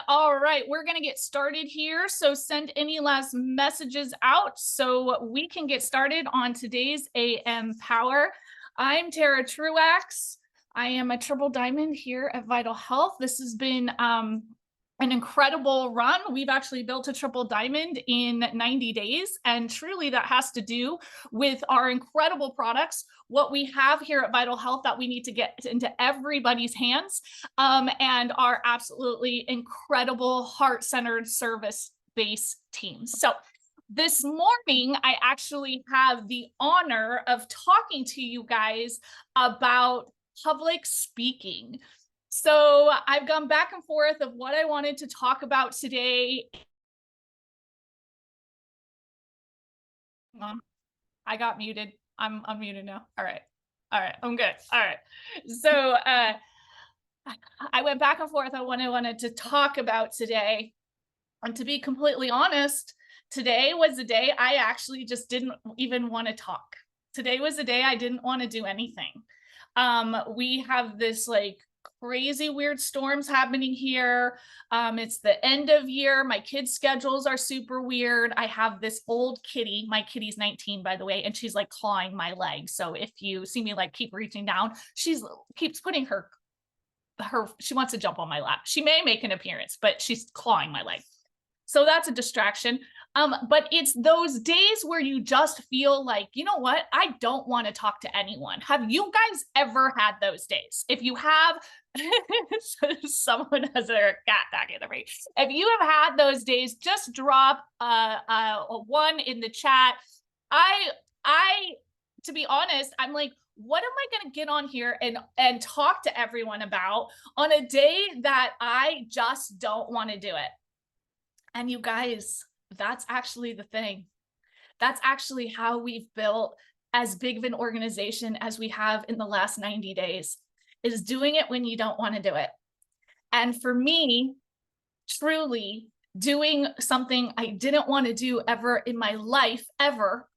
All right, we're going to get started here. So send any last messages out so we can get started on today's AM Power. I'm Tara Truax. I am a triple diamond here at Vital Health. This has been an incredible run. We've actually built a triple diamond in 90 days. And truly that has to do with our incredible products, what we have here at Vital Health that we need to get into everybody's hands, and our absolutely incredible heart-centered service-based teams. So this morning, I actually have the honor of talking to you guys about public speaking. So I've gone back and forth of what I wanted to talk about today. I got muted. I'm unmuted now. All right. I'm good. All right. So I went back and forth on what I wanted to talk about today. And to be completely honest, today was the day I actually just didn't even want to talk. Today was the day I didn't want to do anything. We have this like crazy weird storms happening here. It's the end of year. My kids' schedules are super weird. I have this old kitty. My kitty's 19, by the way, and she's like clawing my leg. So if you see me like keep reaching down, she's keeps putting she wants to jump on my lap. She may make an appearance, but she's clawing my leg. So that's a distraction. But it's those days where you just feel like, you know what? I don't want to talk to anyone. Have you guys ever had those days? If you have, someone has their cat back in the room. If you have had those days, just drop a one in the chat. To be honest, I'm like, what am I going to get on here and talk to everyone about on a day that I just don't want to do it? And you guys, that's actually the thing. That's actually how we've built as big of an organization as we have in the last 90 days, is doing it when you don't want to do it. And for me, truly doing something I didn't want to do ever in my life, ever,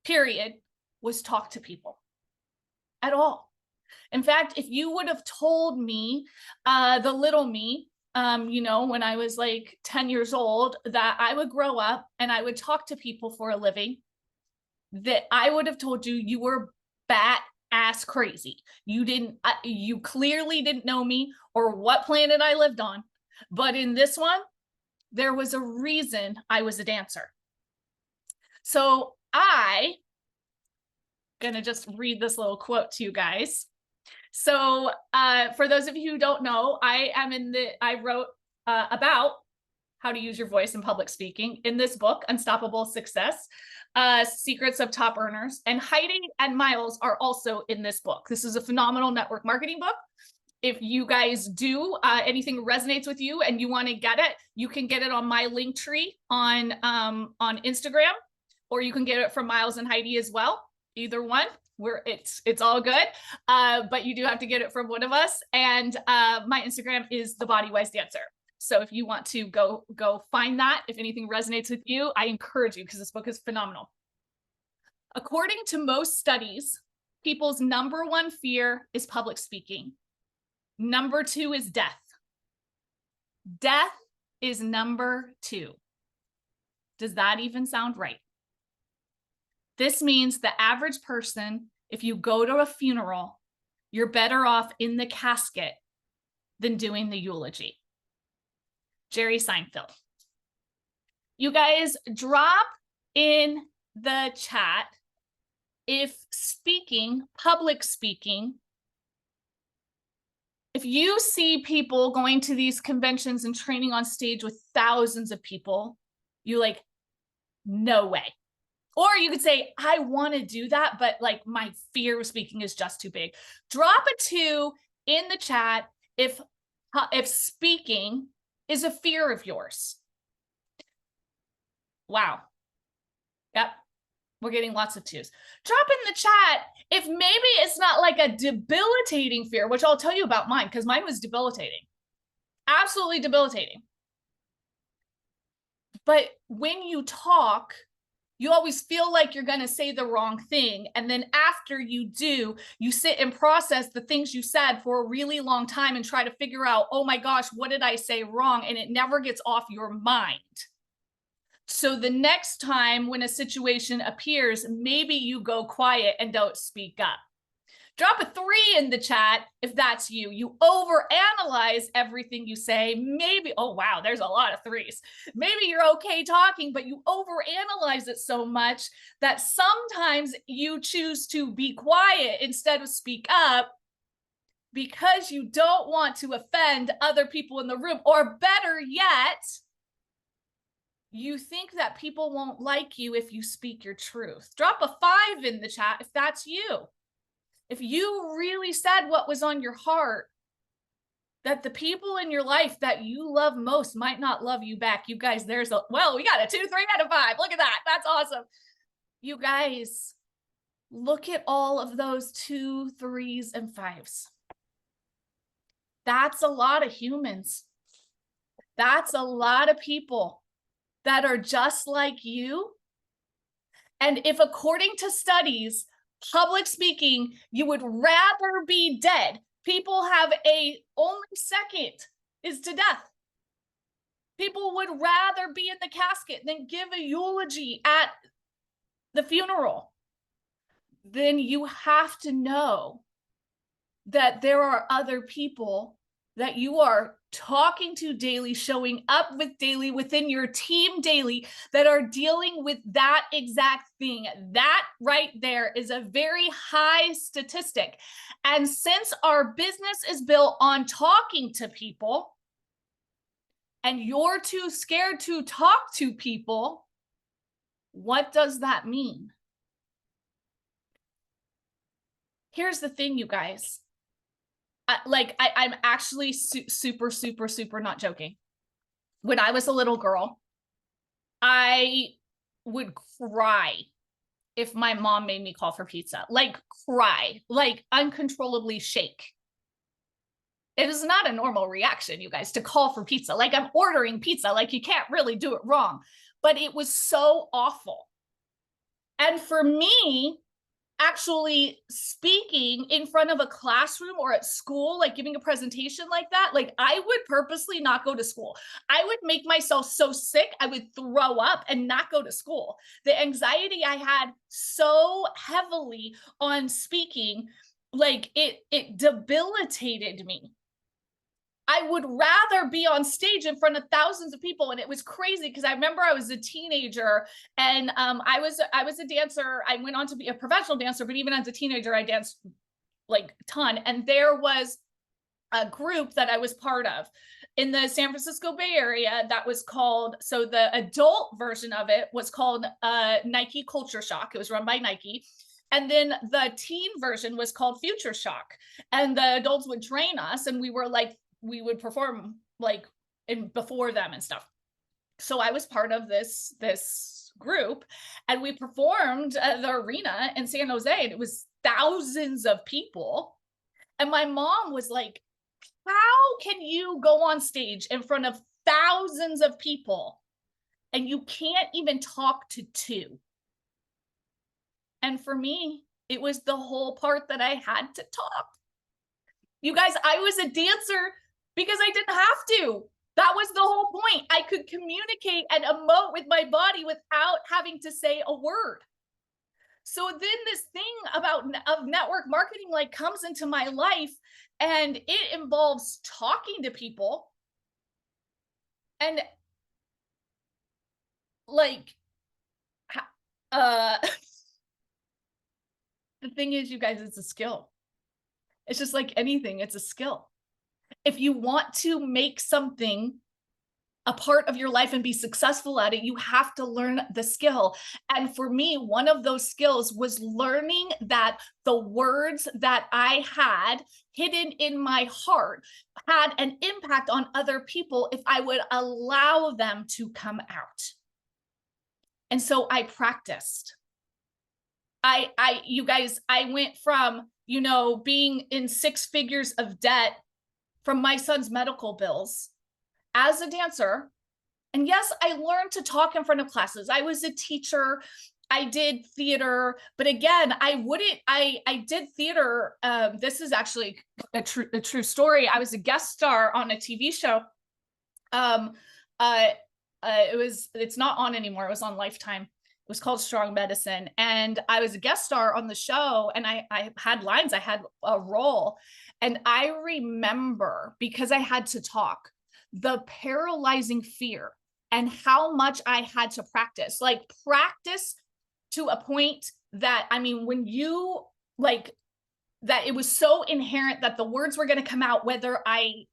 period, was talk to people at all. In fact, if you would have told me, the little me, when I was like 10 years old, that I would grow up and I would talk to people for a living, that I would have told you, you were bat ass crazy. You clearly didn't know me or what planet I lived on. But in this one, there was a reason I was a dancer. So I'm gonna just read this little quote to you guys. So for those of you who don't know, I wrote about how to use your voice in public speaking in this book, Unstoppable Success, Secrets of Top Earners. And Heidi and Miles are also in this book. This is a phenomenal network marketing book. If you guys do, anything resonates with you and you want to get it, you can get it on my link tree on Instagram, or you can get it from Miles and Heidi as well. Either one. It's all good, but you do have to get it from one of us. And my Instagram is The Body Wise Dancer. So if you want to go find that, if anything resonates with you, I encourage you, because this book is phenomenal. According to most studies, people's number one fear is public speaking. Number two is death. Death is number two. Does that even sound right? This means the average person, if you go to a funeral, you're better off in the casket than doing the eulogy. Jerry Seinfeld. You guys, drop in the chat if speaking, public speaking, if you see people going to these conventions and training on stage with thousands of people, you like, no way. Or you could say, I want to do that, but like my fear of speaking is just too big. Drop a 2 in the chat if speaking is a fear of yours. Wow. Yep. We're getting lots of 2s. Drop in the chat if maybe it's not like a debilitating fear, which I'll tell you about mine, because mine was debilitating. Absolutely debilitating. But when you talk, You always feel like you're going to say the wrong thing. And then after you do, you sit and process the things you said for a really long time and try to figure out, oh my gosh, what did I say wrong? And it never gets off your mind. So the next time when a situation appears, maybe you go quiet and don't speak up. Drop a 3 in the chat if that's you. You overanalyze everything you say. Maybe, oh wow, there's a lot of 3s. Maybe you're okay talking, but you overanalyze it so much that sometimes you choose to be quiet instead of speak up because you don't want to offend other people in the room. Or better yet, you think that people won't like you if you speak your truth. Drop a 5 in the chat if that's you. If you really said what was on your heart, that the people in your life that you love most might not love you back. You guys, there's a, well, we got a 2, 3 out of 5. Look at that. That's awesome. You guys, look at all of those 2, 3s, and 5s. That's a lot of humans. That's a lot of people that are just like you. And if according to studies, public speaking, you would rather be dead. People have a only second is to death. People would rather be in the casket than give a eulogy at the funeral. Then you have to know that there are other people that you are talking to daily, showing up with daily, within your team daily, that are dealing with that exact thing. That right there is a very high statistic. And since our business is built on talking to people, and you're too scared to talk to people, what does that mean? Here's the thing, you guys. I'm actually super, super, super not joking. When I was a little girl, I would cry if my mom made me call for pizza. Like cry, like uncontrollably shake. It is not a normal reaction, you guys, to call for pizza. Like I'm ordering pizza, like you can't really do it wrong. But it was so awful. And for me, actually speaking in front of a classroom or at school, like giving a presentation like that, like I would purposely not go to school. I would make myself so sick, I would throw up and not go to school. The anxiety I had so heavily on speaking, like it debilitated me. I would rather be on stage in front of thousands of people. And it was crazy because I remember I was a teenager and I was a dancer. I went on to be a professional dancer, but even as a teenager, I danced like a ton. And there was a group that I was part of in the San Francisco Bay Area that was called, so the adult version of it was called Nike Culture Shock. It was run by Nike. And then the teen version was called Future Shock. And the adults would train us and we were like, we would perform like before them and stuff. So I was part of this group and we performed at the arena in San Jose and it was thousands of people. And my mom was like, how can you go on stage in front of thousands of people and you can't even talk to 2? And for me, it was the whole part that I had to talk. You guys, I was a dancer because I didn't have to. That was the whole point. I could communicate and emote with my body without having to say a word. So then this thing of network marketing like comes into my life and it involves talking to people. And like, the thing is, you guys, it's a skill. It's just like anything, it's a skill. If you want to make something a part of your life and be successful at it, you have to learn the skill. And for me, one of those skills was learning that the words that I had hidden in my heart had an impact on other people if I would allow them to come out. And so I practiced. You guys, I went from, you know, being in 6 figures of debt from my son's medical bills as a dancer And yes, I learned to talk in front of classes. I was a teacher. I did theater, but again, I did theater. This is actually a true story. I was a guest star on a TV show. Um, uh, it's not on anymore. It was on Lifetime. It was called Strong Medicine. And I was a guest star on the show, and I had lines, I had a role. And I remember, because I had to talk, the paralyzing fear and how much I had to practice, like practice to a point that, I mean, when you like, that it was so inherent that the words were going to come out whether I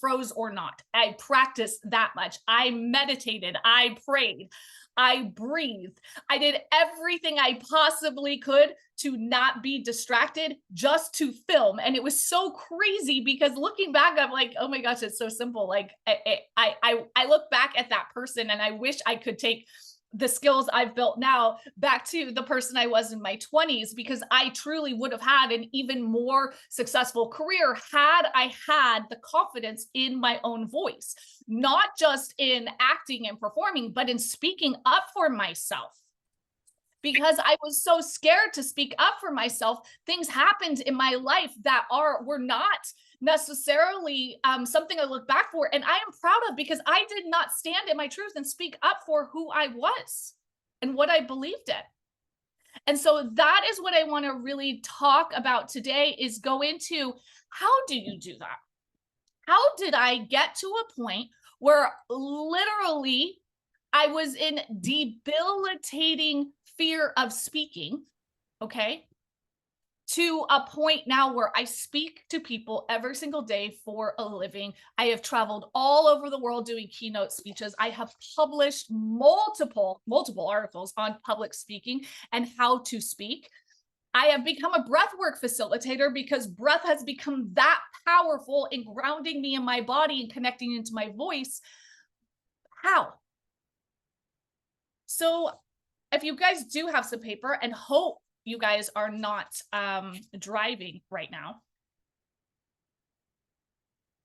froze or not. I practiced that much. I meditated, I prayed, I breathed. I did everything I possibly could to not be distracted, just to film. And it was so crazy, because looking back, I'm like, oh my gosh, it's so simple. Like I look back at that person, and I wish I could take the skills I've built now back to the person I was in my 20s, because I truly would have had an even more successful career had I had the confidence in my own voice, not just in acting and performing, but in speaking up for myself. Because I was so scared to speak up for myself, things happened in my life that were not necessarily something I look back for, and I am proud of, because I did not stand in my truth and speak up for who I was and what I believed in. And so that is what I want to really talk about today, is go into, how do you do that? How did I get to a point where literally I was in debilitating fear of speaking, okay, to a point now where I speak to people every single day for a living. I have traveled all over the world doing keynote speeches. I have published multiple articles on public speaking and how to speak. I have become a breathwork facilitator, because breath has become that powerful in grounding me in my body and connecting into my voice. How? So if you guys do have some paper, and hope you guys are not driving right now,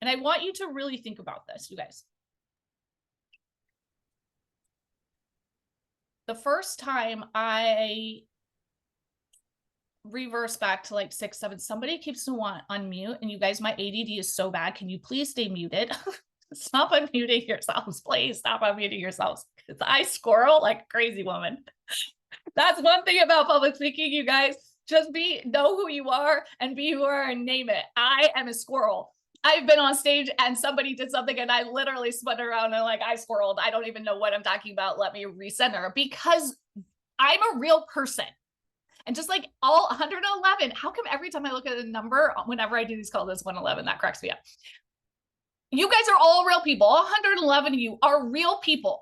and I want you to really think about this, you guys. The first time I reverse back to like 6, 7, somebody keeps to want unmute, and you guys, my ADD is so bad. Can you please stay muted? Stop unmuting yourselves, please stop unmuting yourselves, because I squirrel like a crazy woman. That's one thing about public speaking, you guys. Just know who you are and be who you are and name it. I am a squirrel. I've been on stage and somebody did something and I literally spun around and like, I squirreled. I don't even know what I'm talking about. Let me recenter, because I'm a real person. And just like all 111, how come every time I look at a number, whenever I do these calls, it's 111, that cracks me up. You guys are all real people. All 111 of you are real people.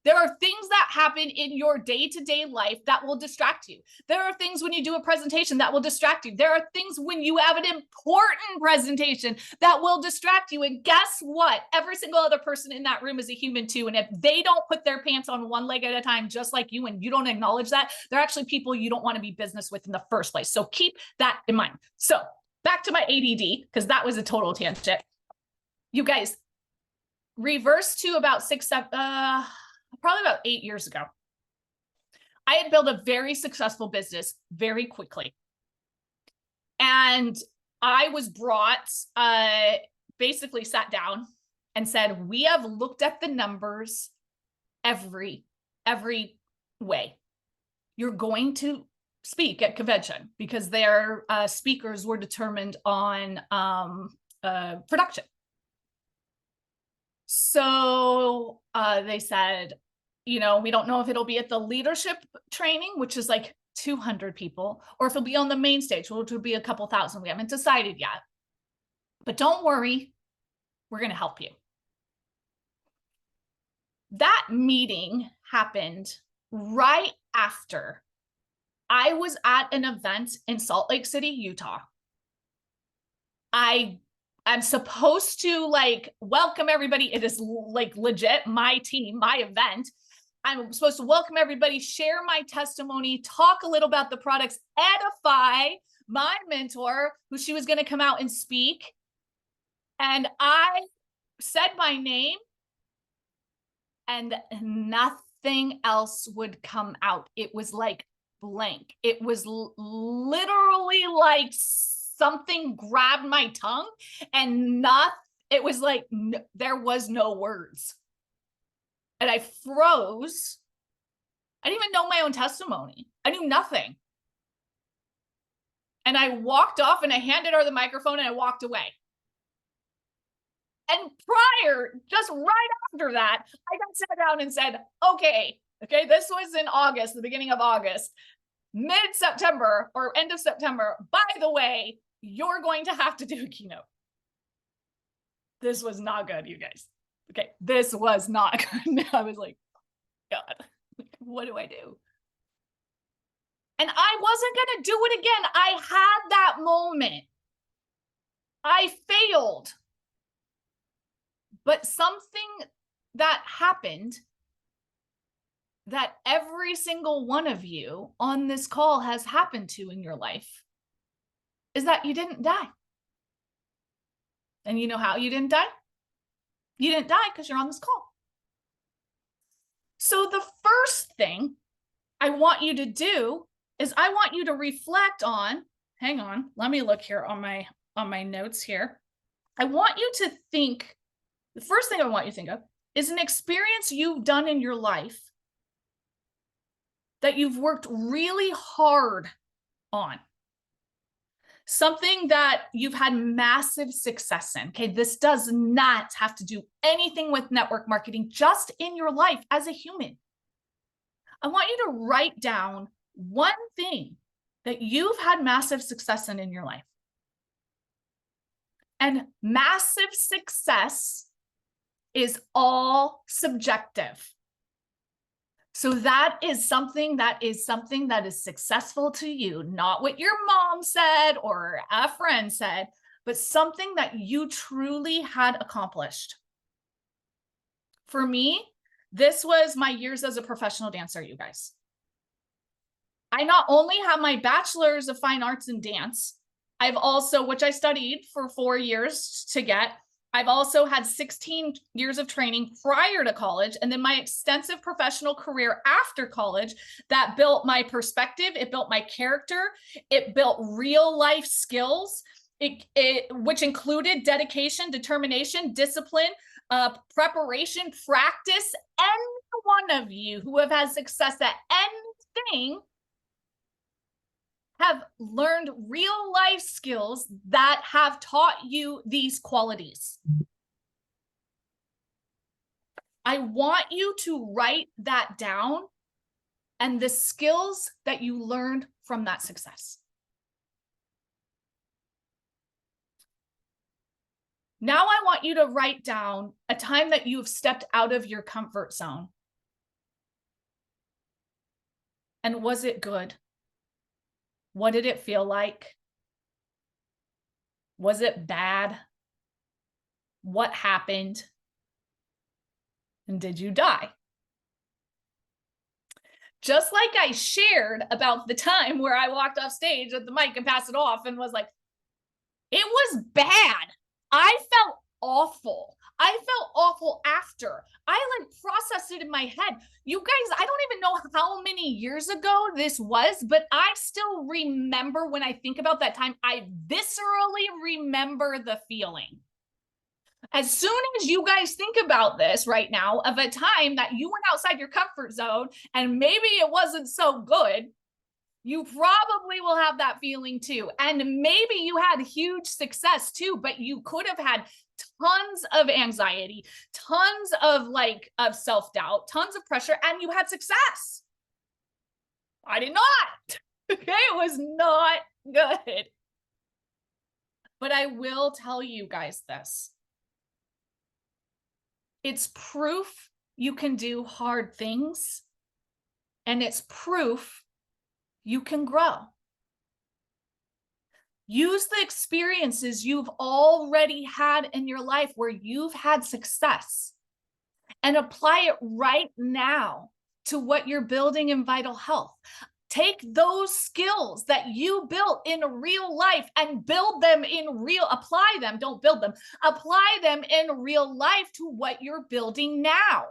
There are things that happen in your day-to-day life that will distract you. There are things when you do a presentation that will distract you. There are things when you have an important presentation that will distract you. And guess what? Every single other person in that room is a human too. And if they don't put their pants on one leg at a time, just like you, and you don't acknowledge that, they're actually people you don't want to be business with in the first place. So keep that in mind. So back to my ADD, because that was a total tangent. You guys, reverse to about 6, 7, probably about 8 years ago. I had built a very successful business very quickly. And I was brought, basically sat down and said, we have looked at the numbers every way. You're going to speak at convention, because their speakers were determined on production. So they said, you know, we don't know if it'll be at the leadership training, which is like 200 people, or if it'll be on the main stage, which would be a couple thousand. We haven't decided yet. But don't worry, we're going to help you. That meeting happened right after I was at an event in Salt Lake City, Utah. I'm supposed to like welcome everybody. It is like legit my team, my event. I'm supposed to welcome everybody, share my testimony, talk a little about the products, edify my mentor, who she was going to come out and speak. And I said my name, and nothing else would come out. It was like blank. It was literally like something grabbed my tongue and it was like there was no words. And I froze. I didn't even know my own testimony. I knew nothing. And I walked off and I handed her the microphone and I walked away. And just right after that, I got sat down and said, okay, this was in August, the beginning of August, mid-September or end of September. By the way, you're going to have to do a keynote. This was not good, you guys. Okay, this was not good. I was like, God, what do I do? And I wasn't going to do it again. I had that moment. I failed. But something that happened that every single one of you on this call has happened to in your life is that you didn't die. And you know how you didn't die? You didn't die because you're on this call. So the first thing I want you to do is I want you to reflect on, hang on, let me look here on my notes here. I want you to think, the first thing I want you to think of is an experience you've done in your life that you've worked really hard on. Something that you've had massive success in. Okay, this does not have to do anything with network marketing, just in your life as a human. I want you to write down one thing that you've had massive success in your life. And massive success is all subjective. So that is something that is successful to you, not what your mom said or a friend said, but something that you truly had accomplished. For me, this was my years as a professional dancer, you guys. I not only have my bachelor's of fine arts in dance, I've also, which I studied for 4 years to get, I've also had 16 years of training prior to college, and then my extensive professional career after college that built my perspective, it built my character, it built real life skills, which included dedication, determination, discipline, preparation, practice. Any one of you who have had success at anything have learned real life skills that have taught you these qualities. I want you to write that down and the skills that you learned from that success. Now I want you to write down a time that you have stepped out of your comfort zone. And was it good? What did it feel like? Was it bad? What happened? And did you die? Just like I shared about the time where I walked off stage with the mic and passed it off and was like, it was bad. I felt awful. I felt awful after. I like processed it in my head. You guys, I don't even know how many years ago this was, but I still remember when I think about that time, I viscerally remember the feeling. As soon as you guys think about this right now of a time that you went outside your comfort zone and maybe it wasn't so good, you probably will have that feeling too. And maybe you had huge success too, but you could have had tons of anxiety, tons of self-doubt, tons of pressure, and you had success. I did not. Okay, it was not good. But I will tell you guys this. It's proof you can do hard things, and it's proof you can grow. Use the experiences you've already had in your life where you've had success and apply it right now to what you're building in Vital Health. Take those skills that you built in real life and apply them, don't build them, apply them in real life to what you're building now.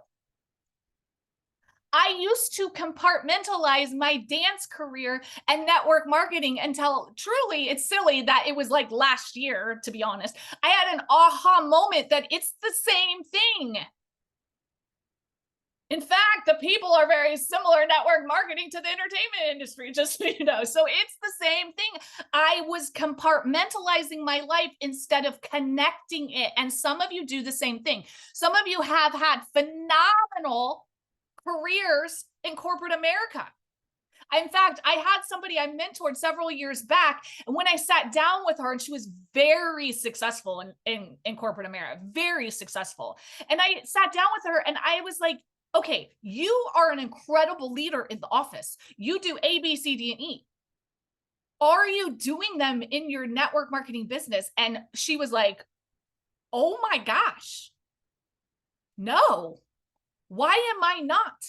I used to compartmentalize my dance career and network marketing until truly it's silly that it was like last year, to be honest. I had an aha moment that it's the same thing. In fact, the people are very similar network marketing to the entertainment industry, just so you know. So it's the same thing. I was compartmentalizing my life instead of connecting it. And some of you do the same thing. Some of you have had phenomenal careers in corporate America. In fact, I had somebody I mentored several years back, and when I sat down with her, and she was very successful in corporate America, very successful. And I sat down with her and I was like, okay, you are an incredible leader in the office. You do A, B, C, D, and E. Are you doing them in your network marketing business? And she was like, oh my gosh, no. Why am I not?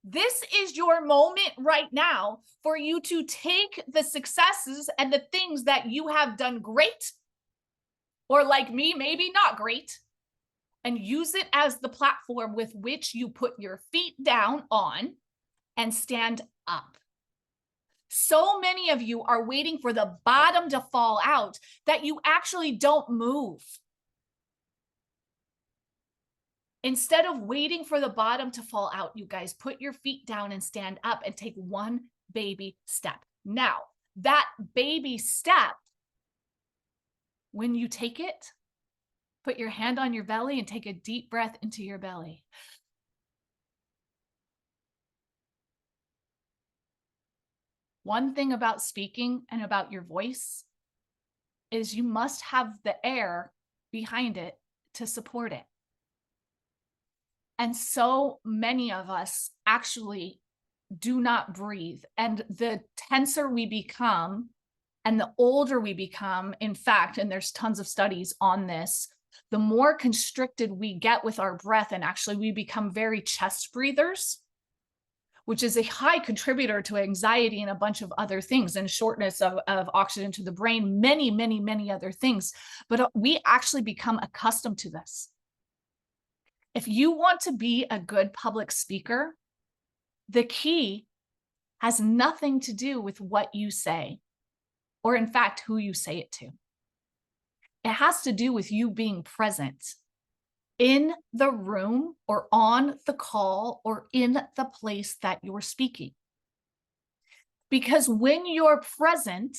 This is your moment right now for you to take the successes and the things that you have done great, or like me, maybe not great, and use it as the platform with which you put your feet down on and stand up. So many of you are waiting for the bottom to fall out that you actually don't move. Instead of waiting for the bottom to fall out, you guys put your feet down and stand up and take one baby step. Now, that baby step, when you take it, put your hand on your belly and take a deep breath into your belly. One thing about speaking and about your voice is you must have the air behind it to support it. And so many of us actually do not breathe. And the tenser we become and the older we become, in fact, and there's tons of studies on this, the more constricted we get with our breath, and actually we become very chest breathers, which is a high contributor to anxiety and a bunch of other things, and shortness of oxygen to the brain, many, many, many other things. But we actually become accustomed to this. If you want to be a good public speaker, the key has nothing to do with what you say, or in fact, who you say it to. It has to do with you being present in the room or on the call or in the place that you're speaking. Because when you're present,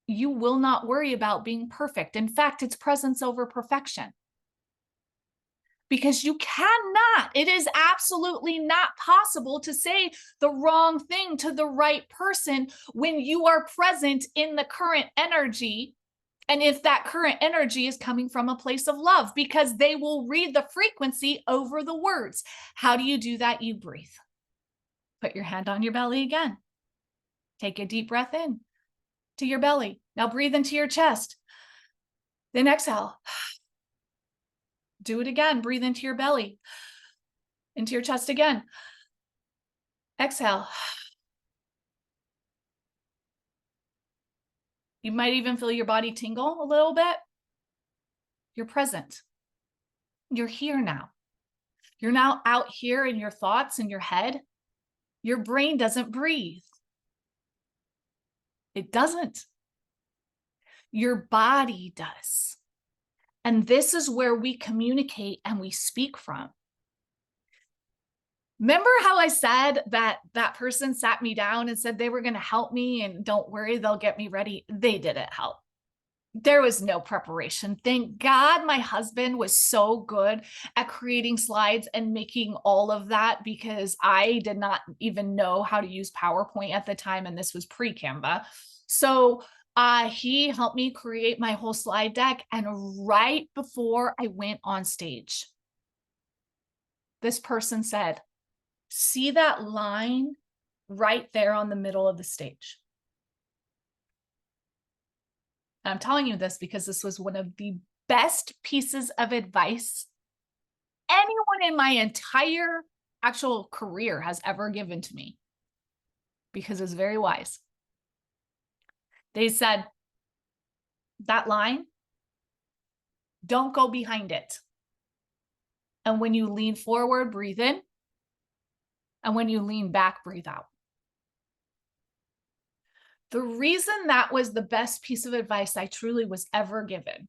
you will not worry about being perfect. In fact, it's presence over perfection. Because you cannot, it is absolutely not possible to say the wrong thing to the right person when you are present in the current energy. And if that current energy is coming from a place of love, because they will read the frequency over the words. How do you do that? You breathe. Put your hand on your belly again. Take a deep breath in to your belly. Now breathe into your chest. Then exhale. Do it again. Breathe into your belly, into your chest again. Exhale. You might even feel your body tingle a little bit. You're present. You're here now. You're now out here in your thoughts in your head. Your brain doesn't breathe. It doesn't. Your body does. And this is where we communicate and we speak from. Remember how I said that that person sat me down and said they were going to help me and don't worry, they'll get me ready. They didn't help. There was no preparation. Thank God my husband was so good at creating slides and making all of that, because I did not even know how to use PowerPoint at the time. And this was pre-Canva. So he helped me create my whole slide deck. And right before I went on stage, this person said, see that line right there on the middle of the stage? I'm telling you this because this was one of the best pieces of advice anyone in my entire actual career has ever given to me, because it's very wise. They said, that line, don't go behind it. And when you lean forward, breathe in. And when you lean back, breathe out. The reason that was the best piece of advice I truly was ever given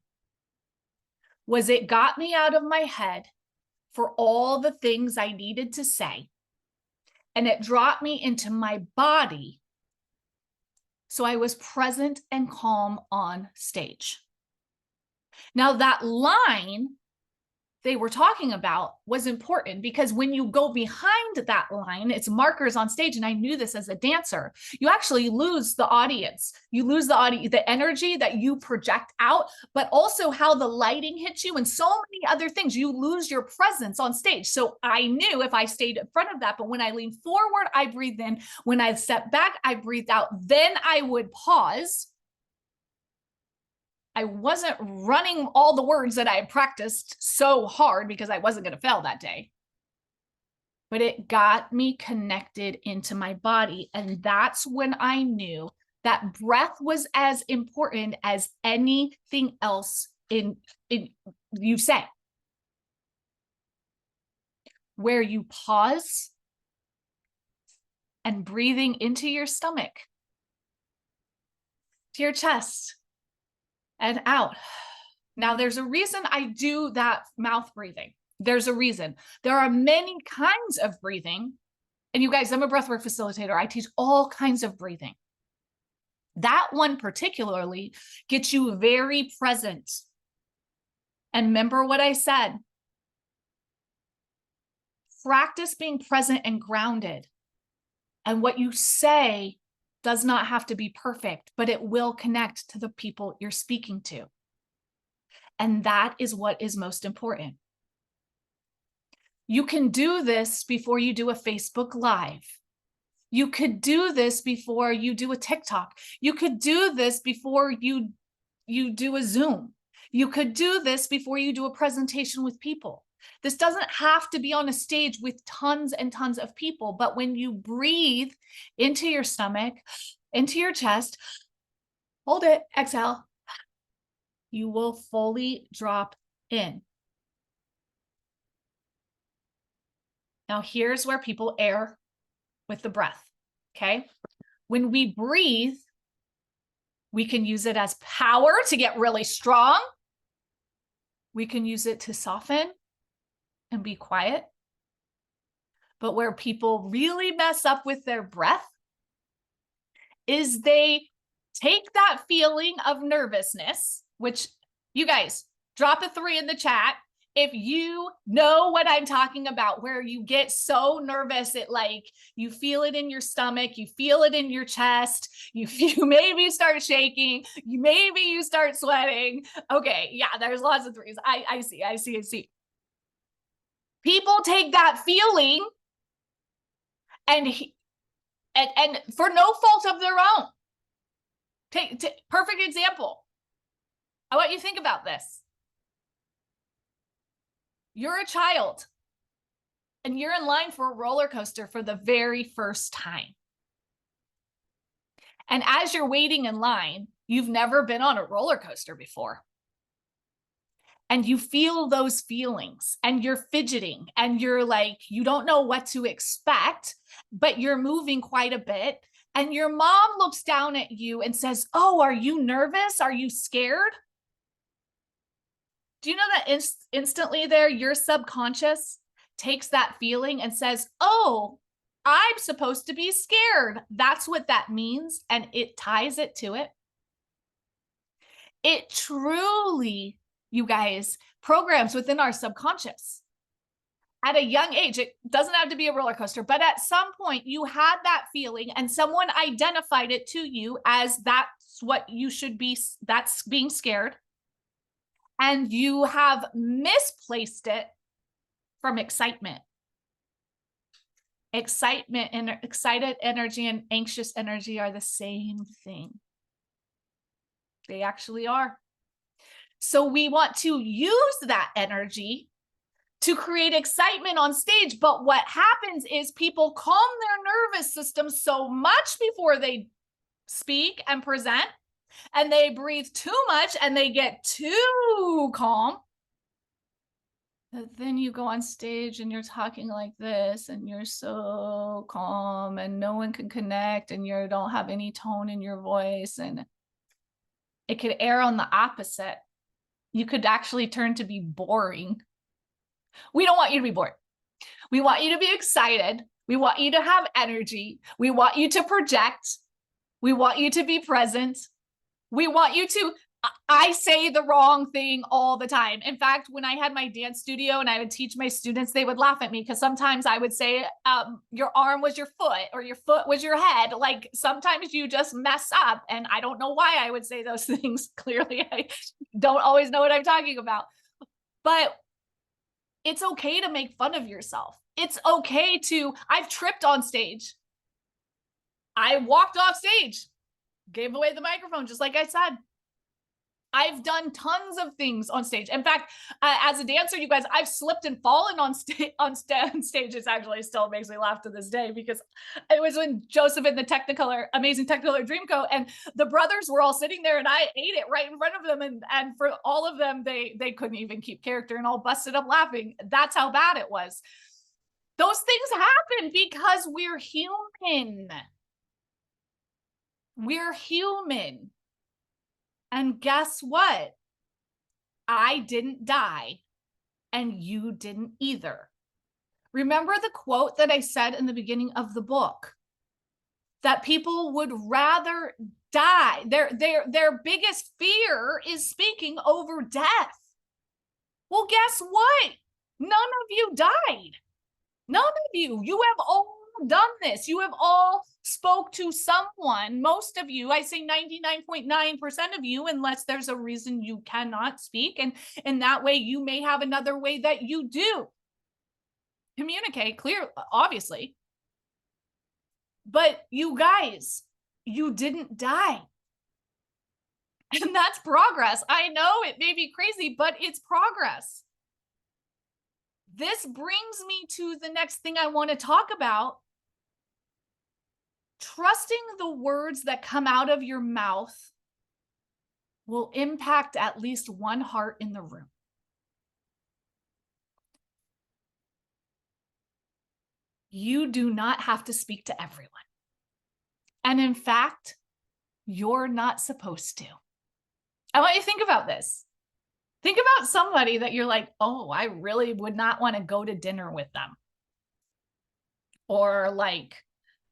was it got me out of my head for all the things I needed to say. And it dropped me into my body so I was present and calm on stage. Now that line they were talking about was important because when you go behind that line, it's markers on stage. And I knew this as a dancer, you actually lose the audience. You lose the energy that you project out, but also how the lighting hits you and so many other things. You lose your presence on stage. So I knew if I stayed in front of that, but when I leaned forward, I breathed in. When I stepped back, I breathed out. Then I would pause. I wasn't running all the words that I had practiced so hard because I wasn't going to fail that day. But it got me connected into my body. And that's when I knew that breath was as important as anything else in you say. Where you pause and breathing into your stomach, to your chest, and out. Now, there's a reason I do that mouth breathing. There's a reason. There are many kinds of breathing. And you guys, I'm a breathwork facilitator. I teach all kinds of breathing. That one particularly gets you very present. And remember what I said. Practice being present and grounded. And what you say does not have to be perfect, but it will connect to the people you're speaking to. And that is what is most important. You can do this before you do a Facebook Live. You could do this before you do a TikTok. You could do this before you do a Zoom. You could do this before you do a presentation with people. This doesn't have to be on a stage with tons and tons of people, but when you breathe into your stomach, into your chest, hold it, exhale, you will fully drop in. Now, here's where people err with the breath, okay? When we breathe, we can use it as power to get really strong. We can use it to soften and be quiet. But where people really mess up with their breath is they take that feeling of nervousness, which you guys drop a 3 in the chat if you know what I'm talking about, where you get so nervous, you feel it in your stomach, you feel it in your chest, you maybe start shaking, maybe you start sweating. Okay, yeah, there's lots of 3s. I see. People take that feeling and for no fault of their own. Perfect example. I want you to think about this. You're a child and you're in line for a roller coaster for the very first time. And as you're waiting in line, you've never been on a roller coaster before. And you feel those feelings and you're fidgeting and you're you don't know what to expect, but you're moving quite a bit. And your mom looks down at you and says, "Oh, are you nervous? Are you scared?" Do you know that instantly there, your subconscious takes that feeling and says, "Oh, I'm supposed to be scared." That's what that means. And it ties it to it. It truly, you guys, programs within our subconscious. At a young age, it doesn't have to be a roller coaster, but at some point you had that feeling and someone identified it to you as that's what you should be, that's being scared. And you have misplaced it from excitement. Excitement and excited energy and anxious energy are the same thing. They actually are. So we want to use that energy to create excitement on stage. But what happens is people calm their nervous system so much before they speak and present, and they breathe too much and they get too calm. But then you go on stage and you're talking like this and you're so calm and no one can connect and you don't have any tone in your voice, and it could err on the opposite. You could actually turn to be boring. We don't want you to be bored. We want you to be excited. We want you to have energy. We want you to project. We want you to be present. We want you to, I say the wrong thing all the time. In fact, when I had my dance studio and I would teach my students, they would laugh at me because sometimes I would say your arm was your foot or your foot was your head. Like sometimes you just mess up, and I don't know why I would say those things. Clearly, I don't always know what I'm talking about. But it's okay to make fun of yourself. It's okay to, I've tripped on stage. I walked off stage, gave away the microphone, just like I said. I've done tons of things on stage. In fact, as a dancer, you guys, I've slipped and fallen on stages. Actually, still makes me laugh to this day, because it was when Joseph and the Technicolor, Amazing Technicolor Dreamcoat, and the brothers were all sitting there, and I ate it right in front of them, and for all of them, they couldn't even keep character and all busted up laughing. That's how bad it was. Those things happen because we're human. We're human. And guess what? I didn't die, and you didn't either. Remember the quote that I said in the beginning of the book, that people would rather die. Their biggest fear is speaking over death. Well, guess what? None of you died. None of you. You have all done this. You have all spoke to someone. Most of you, I say 99.9% of you, unless there's a reason you cannot speak. And in that way, you may have another way that you do communicate, clear, obviously. But you guys, you didn't die. And that's progress. I know it may be crazy, but it's progress. This brings me to the next thing I want to talk about. Trusting the words that come out of your mouth will impact at least one heart in the room. You do not have to speak to everyone. And in fact, you're not supposed to. I want you to think about this. Think about somebody that you're like, oh, I really would not want to go to dinner with them. Or like,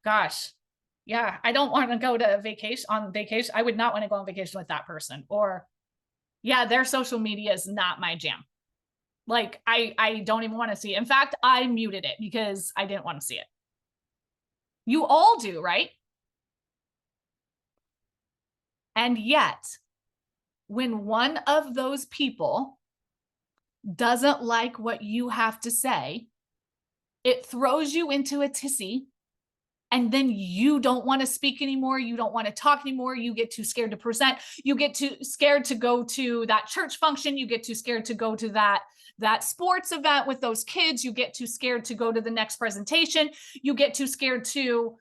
gosh, yeah, I don't want to go to vacation. I would not want to go on vacation with that person. Or yeah, their social media is not my jam. Like I don't even want to see it. In fact, I muted it because I didn't want to see it. You all do, right? And yet, when one of those people doesn't like what you have to say, it throws you into a tizzy, and then you don't want to speak anymore. You don't want to talk anymore. You get too scared to present. You get too scared to go to that church function. You get too scared to go to that sports event with those kids. You get too scared to go to the next presentation. You get too scared to,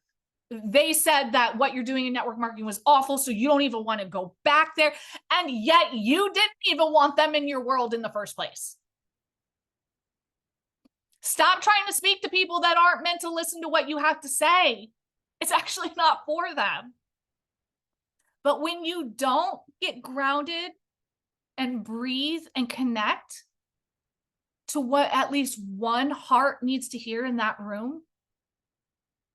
they said that what you're doing in network marketing was awful, so you don't even want to go back there. And yet you didn't even want them in your world in the first place. Stop trying to speak to people that aren't meant to listen to what you have to say. It's actually not for them. But when you don't get grounded and breathe and connect to what at least one heart needs to hear in that room,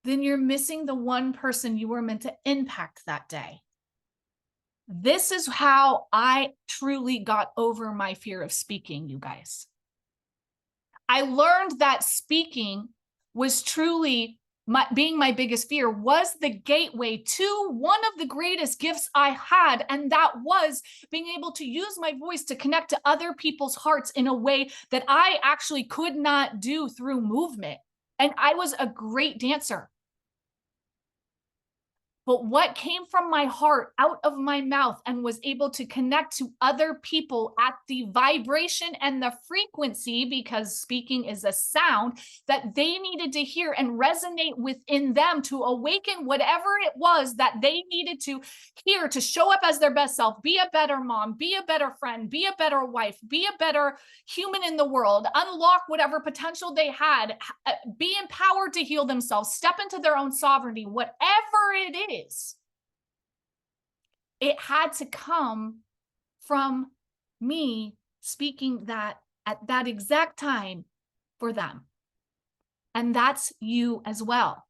then you're missing the one person you were meant to impact that day. This is how I truly got over my fear of speaking, you guys. I learned that speaking was truly being my biggest fear, was the gateway to one of the greatest gifts I had. And that was being able to use my voice to connect to other people's hearts in a way that I actually could not do through movement. And I was a great dancer. But what came from my heart out of my mouth and was able to connect to other people at the vibration and the frequency, because speaking is a sound that they needed to hear and resonate within them to awaken whatever it was that they needed to hear to show up as their best self, be a better mom, be a better friend, be a better wife, be a better human in the world, unlock whatever potential they had, be empowered to heal themselves, step into their own sovereignty, whatever it is. It had to come from me speaking that at that exact time for them. And that's you as well.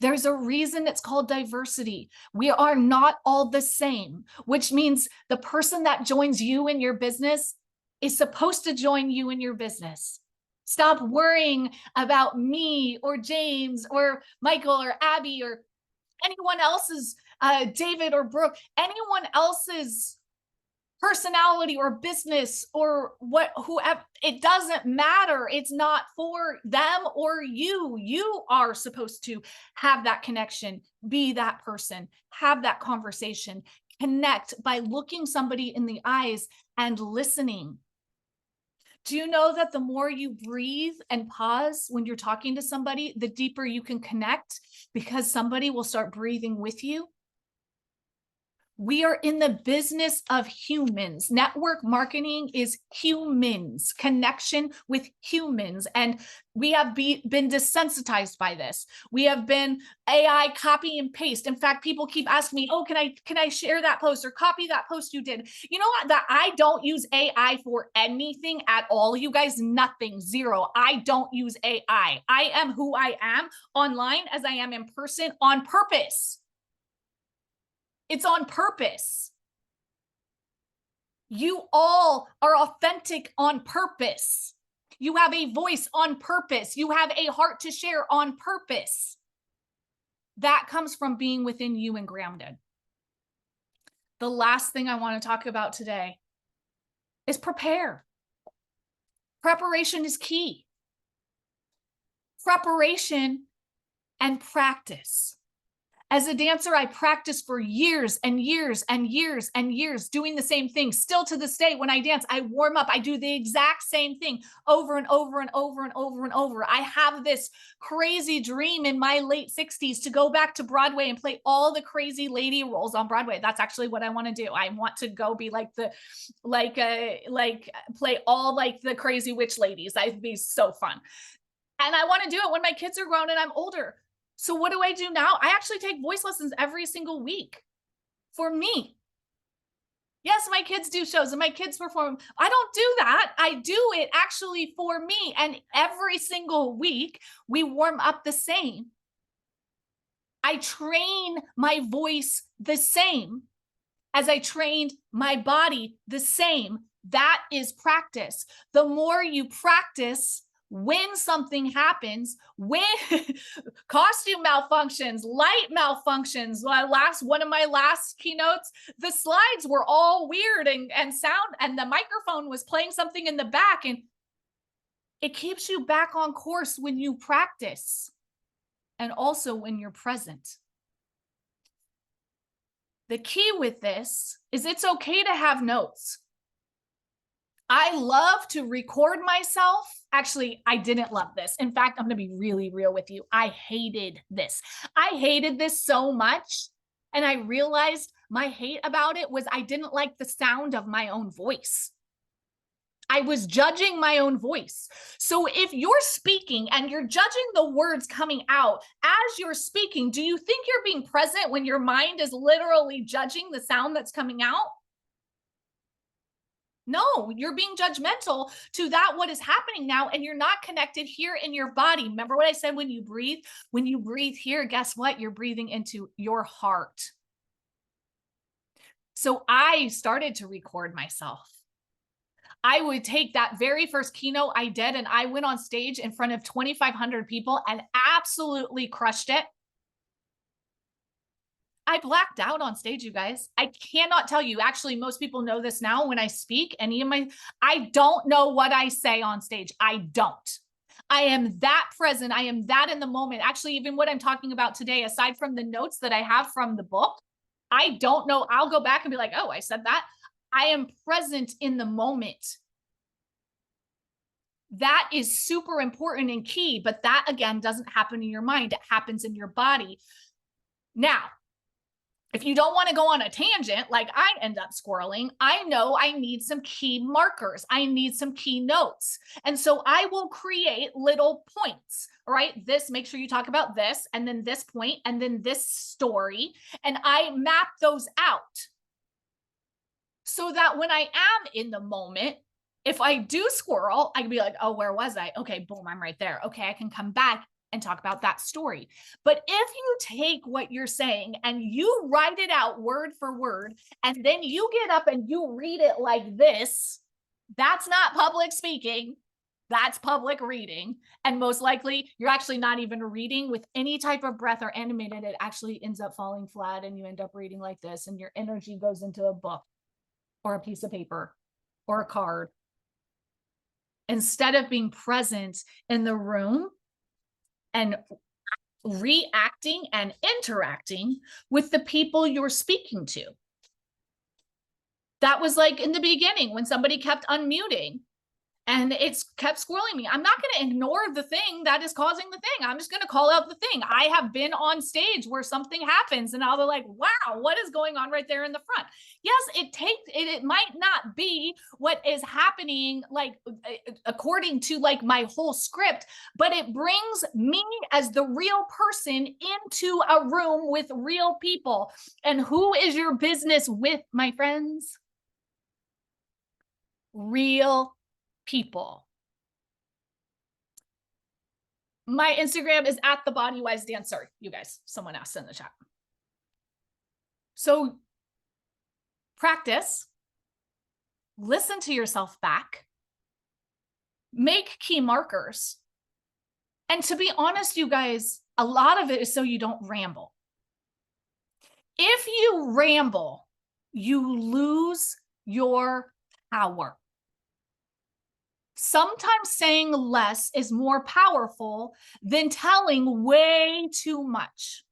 There's a reason it's called diversity. We are not all the same, which means the person that joins you in your business is supposed to join you in your business. Stop worrying about me or James or Michael or Abby or anyone else's, David or Brooke, anyone else's personality or business or whoever. It doesn't matter. It's not for them or you. You are supposed to have that connection, be that person, have that conversation, connect by looking somebody in the eyes and listening. Do you know that the more you breathe and pause when you're talking to somebody, the deeper you can connect, because somebody will start breathing with you? We are in the business of humans. Network marketing is humans, connection with humans. And we have been desensitized by this. We have been AI copy and paste. In fact, people keep asking me, oh, can I share that post or copy that post you did? You know what? That I don't use AI for anything at all. You guys, nothing, zero. I don't use AI. I am who I am online as I am in person on purpose. It's on purpose. You all are authentic on purpose. You have a voice on purpose. You have a heart to share on purpose. That comes from being within you and grounded. The last thing I want to talk about today is prepare. Preparation is key. Preparation and practice. As a dancer, I practiced for years and years and years and years doing the same thing. Still to this day, when I dance, I warm up. I do the exact same thing over and over and over and over and over. I have this crazy dream in my late 60s to go back to Broadway and play all the crazy lady roles on Broadway. That's actually what I want to do. I want to go be play all like the crazy witch ladies. That'd be so fun. And I want to do it when my kids are grown and I'm older. So what do I do now? I actually take voice lessons every single week for me. Yes, my kids do shows and my kids perform. I don't do that. I do it actually for me. And every single week we warm up the same. I train my voice the same as I trained my body the same. That is practice. The more you practice, when something happens, when costume malfunctions, light malfunctions, one of my last keynotes, the slides were all weird and sound, and the microphone was playing something in the back, and it keeps you back on course when you practice and also when you're present. The key with this is it's okay to have notes. I love to record myself. Actually, I didn't love this. In fact, I'm going to be really real with you. I hated this. I hated this so much. And I realized my hate about it was I didn't like the sound of my own voice. I was judging my own voice. So if you're speaking and you're judging the words coming out as you're speaking, do you think you're being present when your mind is literally judging the sound that's coming out? No, you're being judgmental to that what is happening now, and you're not connected here in your body. Remember what I said when you breathe here, guess what? You're breathing into your heart. So I started to record myself. I would take that very first keynote I did, and I went on stage in front of 2,500 people and absolutely crushed it. I blacked out on stage, you guys. I cannot tell you. Actually, most people know this now when I speak. I don't know what I say on stage. I don't. I am that present. I am that in the moment. Actually, even what I'm talking about today, aside from the notes that I have from the book, I don't know. I'll go back and be like, oh, I said that. I am present in the moment. That is super important and key, but that again doesn't happen in your mind. It happens in your body. Now, if you don't want to go on a tangent, like I end up squirreling, I know I need some key markers. I need some key notes. And so I will create little points, right? This, make sure you talk about this, and then this point, and then this story. And I map those out so that when I am in the moment, if I do squirrel, I can be like, oh, where was I? Okay, boom, I'm right there. Okay, I can come back and talk about that story. But if you take what you're saying and you write it out word for word, and then you get up and you read it like this, that's not public speaking. That's public reading. And most likely, you're actually not even reading with any type of breath or animated. It actually ends up falling flat and you end up reading like this, and your energy goes into a book or a piece of paper or a card. Instead of being present in the room and reacting and interacting with the people you're speaking to. That was like in the beginning when somebody kept unmuting and it's kept squirreling me. I'm not going to ignore the thing that is causing the thing. I'm just going to call out the thing. I have been on stage where something happens and I'll be like, wow, what is going on right there in the front? Yes, it might not be what is happening like according to like my whole script, but it brings me as the real person into a room with real people. And who is your business with, my friends? Real people. My Instagram is at the Bodywise Dancer. You guys, someone asked in the chat. So practice, listen to yourself back, make key markers. And to be honest, you guys, a lot of it is so you don't ramble. If you ramble, you lose your power. Sometimes saying less is more powerful than telling way too much.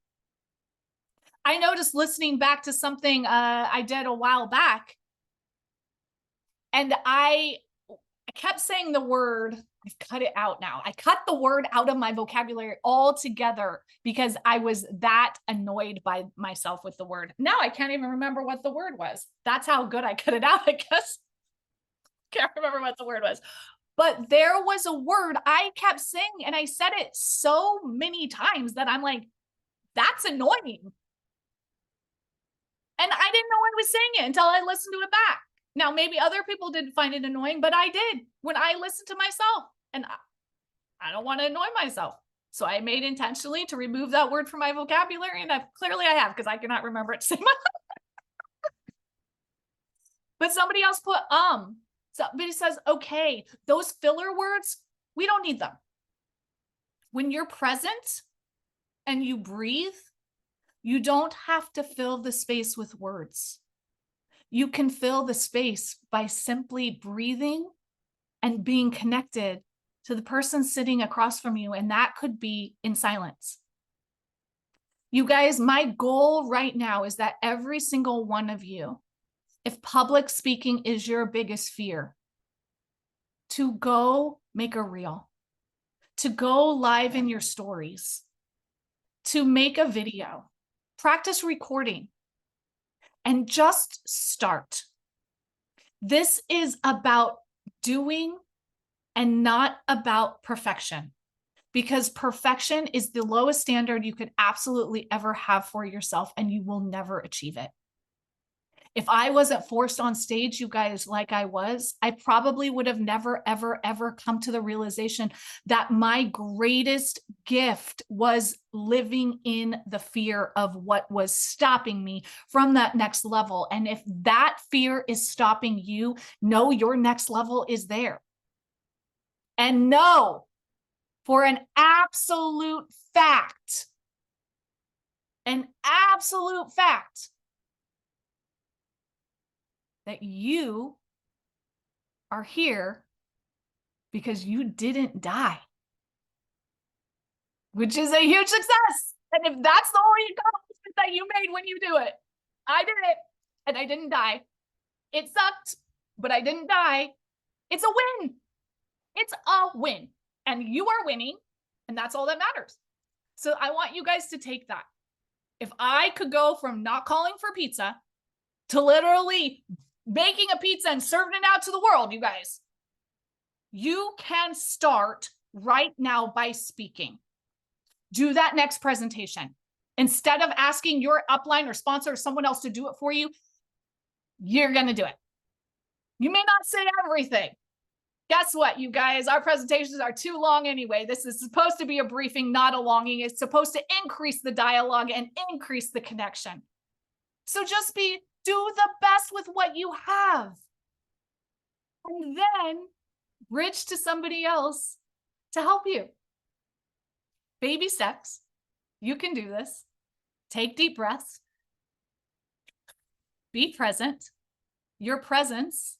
I noticed listening back to something I did a while back, and I kept saying the word, I've cut it out now. I cut the word out of my vocabulary altogether because I was that annoyed by myself with the word. Now I can't even remember what the word was. That's how good I cut it out, I guess. Can't remember what the word was. But there was a word I kept saying, and I said it so many times that I'm like, that's annoying. And I didn't know I was saying it until I listened to it back. Now, maybe other people didn't find it annoying, but I did when I listened to myself. And I don't want to annoy myself. So I made intentionally to remove that word from my vocabulary. And clearly I have, because I cannot remember it to say my But somebody else put Somebody says, okay, those filler words, we don't need them. When you're present and you breathe, you don't have to fill the space with words. You can fill the space by simply breathing and being connected to the person sitting across from you. And that could be in silence. You guys, my goal right now is that every single one of you, if public speaking is your biggest fear, to go make a reel, to go live in your stories, to make a video, practice recording, and just start. This is about doing and not about perfection, because perfection is the lowest standard you could absolutely ever have for yourself, and you will never achieve it. If I wasn't forced on stage, you guys, like I was, I probably would have never, ever, ever come to the realization that my greatest gift was living in the fear of what was stopping me from that next level. And if that fear is stopping you, know your next level is there. And know for an absolute fact, that you are here because you didn't die. which is a huge success. And if that's the only accomplishment that you made when you do it, I did it and I didn't die. It sucked, but I didn't die. It's a win. It's a win. And you are winning, and that's all that matters. So I want you guys to take that. If I could go from not calling for pizza to literally making a pizza and serving it out to the world, you guys, you can start right now by speaking. Do that next presentation. Instead of asking your upline or sponsor or someone else to do it for you, you're going to do it. You may not say everything. Guess what, you guys? Our presentations are too long anyway. This is supposed to be a briefing, not a longing. It's supposed to increase the dialogue and increase the connection. So just do the best with what you have. And then bridge to somebody else to help you. Baby steps. You can do this. Take deep breaths. Be present. Your presence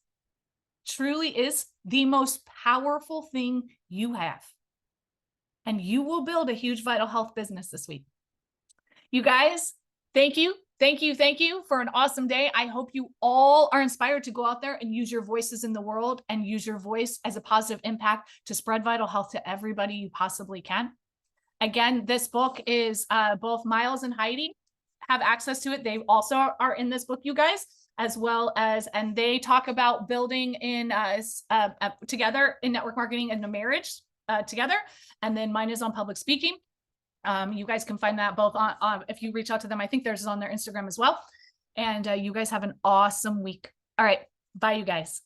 truly is the most powerful thing you have. And you will build a huge vital health business this week. You guys, thank you. Thank you. Thank you for an awesome day. I hope you all are inspired to go out there and use your voices in the world and use your voice as a positive impact to spread vital health to everybody you possibly can. Again, this book is both Miles and Heidi have access to it. They also are in this book, you guys, as well as, and they talk about building in together in network marketing and the marriage together. And then mine is on public speaking. You guys can find that both on if you reach out to them. I think theirs is on their Instagram as well. And you guys have an awesome week. All right. Bye, you guys.